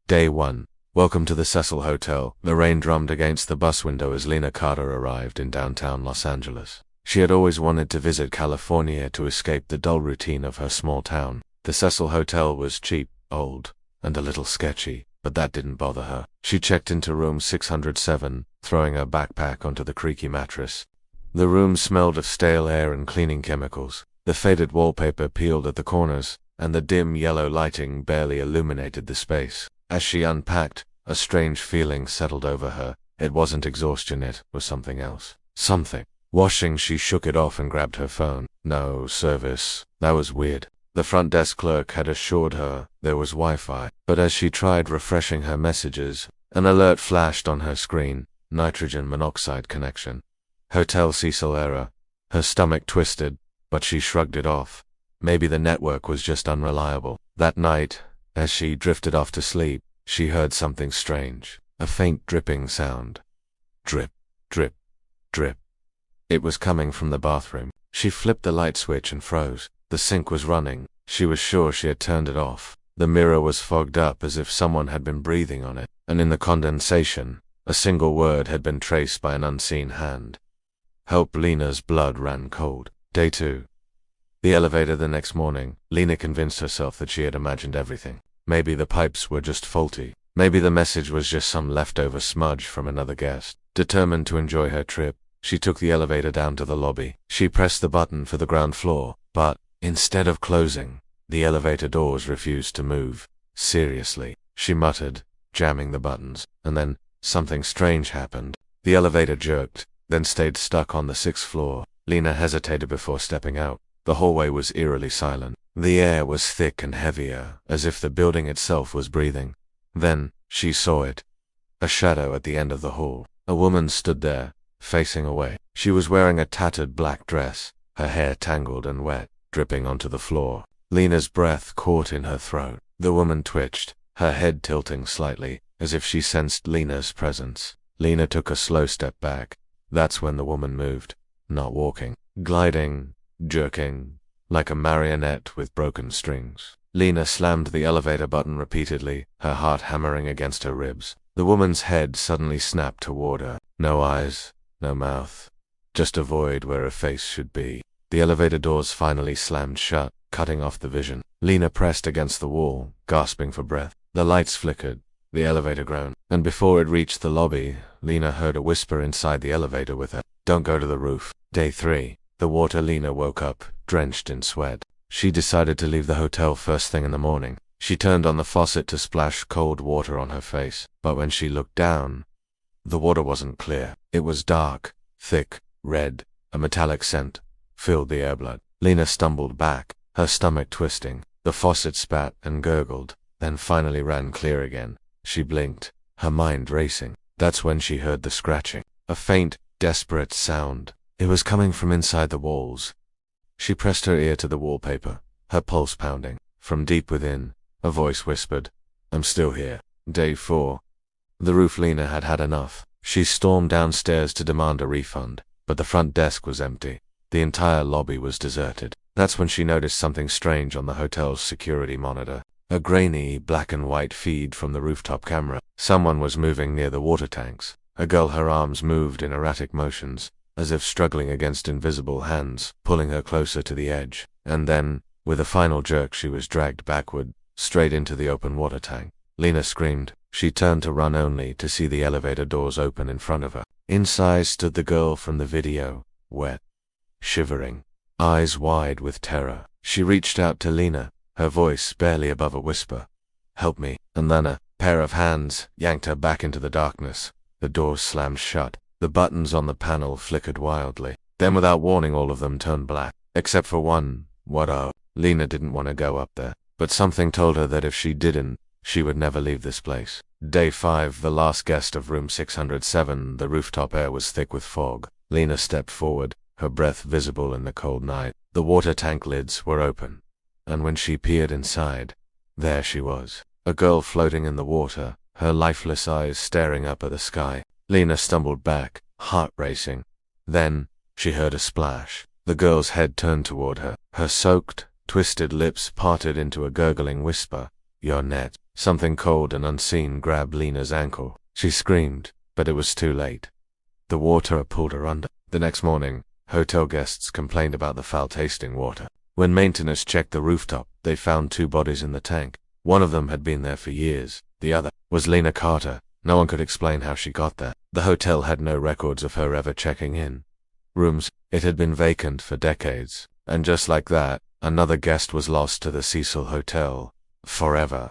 Day 1. Welcome to the Cecil Hotel. The rain drummed against the bus window as Lena Carter arrived in downtown Los Angeles. She had always wanted to visit California to escape the dull routine of her small town. The Cecil Hotel was cheap, old, and a little sketchy, but that didn't bother her. She checked into room 607, throwing her backpack onto the creaky mattress. The room smelled of stale air and cleaning chemicals. The faded wallpaper peeled at the corners, and the dim yellow lighting barely illuminated the space. As she unpacked, a strange feeling settled over her. It wasn't exhaustion, it was something else. Something. Washing, she shook it off and grabbed her phone. No service. That was weird. The front desk clerk had assured her there was Wi-Fi, but as she tried refreshing her messages, an alert flashed on her screen. Nitrogen monoxide connection. Hotel Cecil error. Her stomach twisted, but she shrugged it off. Maybe the network was just unreliable. That night, as she drifted off to sleep, she heard something strange. A faint dripping sound. Drip, drip, drip. It was coming from the bathroom. She flipped the light switch and froze. The sink was running. She was sure she had turned it off. The mirror was fogged up as if someone had been breathing on it, and in the condensation, a single word had been traced by an unseen hand. Help. Lena's blood ran cold. Day 2. The elevator the next morning. Lena convinced herself that she had imagined everything. Maybe the pipes were just faulty. Maybe the message was just some leftover smudge from another guest. Determined to enjoy her trip, she took the elevator down to the lobby. She pressed the button for the ground floor, but instead of closing, the elevator doors refused to move. Seriously, she muttered, jamming the buttons, and then something strange happened. The elevator jerked, then stayed stuck on the 6th floor. Lena hesitated before stepping out. The hallway was eerily silent. The air was thick and heavier, as if the building itself was breathing. Then, she saw it. A shadow at the end of the hall. A woman stood there, facing away. She was wearing a tattered black dress, her hair tangled and wet, dripping onto the floor. Lena's breath caught in her throat. The woman twitched, her head tilting slightly, as if she sensed Lena's presence. Lena took a slow step back. That's when the woman moved. Not walking. Gliding, jerking, like a marionette with broken strings. Lena slammed the elevator button repeatedly, her heart hammering against her ribs. The woman's head suddenly snapped toward her. No eyes, no mouth. Just a void where a face should be. The elevator doors finally slammed shut, cutting off the vision. Lena pressed against the wall, gasping for breath. The lights flickered. The elevator groaned. And before it reached the lobby, Lena heard a whisper inside the elevator with her. Don't go to the roof. Day 3. The water. Lena woke up, drenched in sweat. She decided to leave the hotel first thing in the morning. She turned on the faucet to splash cold water on her face, but when she looked down, the water wasn't clear. It was dark, thick, red. A metallic scent filled the air. Blood. Lena stumbled back, her stomach twisting. The faucet spat and gurgled, then finally ran clear again. She blinked, her mind racing. That's when she heard the scratching. A faint, desperate sound. It was coming from inside the walls. She pressed her ear to the wallpaper, her pulse pounding. From deep within, a voice whispered, I'm still here. Day 4. The roof. Lena had had enough. She stormed downstairs to demand a refund, but the front desk was empty. The entire lobby was deserted. That's when she noticed something strange on the hotel's security monitor. A grainy, black and white feed from the rooftop camera. Someone was moving near the water tanks. A girl, her arms moved in erratic motions, as if struggling against invisible hands, pulling her closer to the edge. And then, with a final jerk, she was dragged backward, straight into the open water tank. Lena screamed. She turned to run only to see the elevator doors open in front of her. Inside stood the girl from the video, wet, shivering, eyes wide with terror. She reached out to Lena, her voice barely above a whisper. Help me. And then a pair of hands yanked her back into the darkness. The doors slammed shut. The buttons on the panel flickered wildly. Then without warning, all of them turned black. Except for one. What oh? Lena didn't want to go up there, but something told her that if she didn't, she would never leave this place. Day 5. The last guest of room 607. The rooftop air was thick with fog. Lena stepped forward, her breath visible in the cold night. The water tank lids were open, and when she peered inside, there she was. A girl floating in the water, her lifeless eyes staring up at the sky. Lena stumbled back, heart racing. Then, she heard a splash. The girl's head turned toward her. Her soaked, twisted lips parted into a gurgling whisper. You're net. Something cold and unseen grabbed Lena's ankle. She screamed, but it was too late. The water pulled her under. The next morning, hotel guests complained about the foul-tasting water. When maintenance checked the rooftop, they found 2 bodies in the tank. One of them had been there for years. The other was Lena Carter. No one could explain how she got there. The hotel had no records of her ever checking in. Rooms, it had been vacant for decades. And just like that, another guest was lost to the Cecil Hotel. Forever.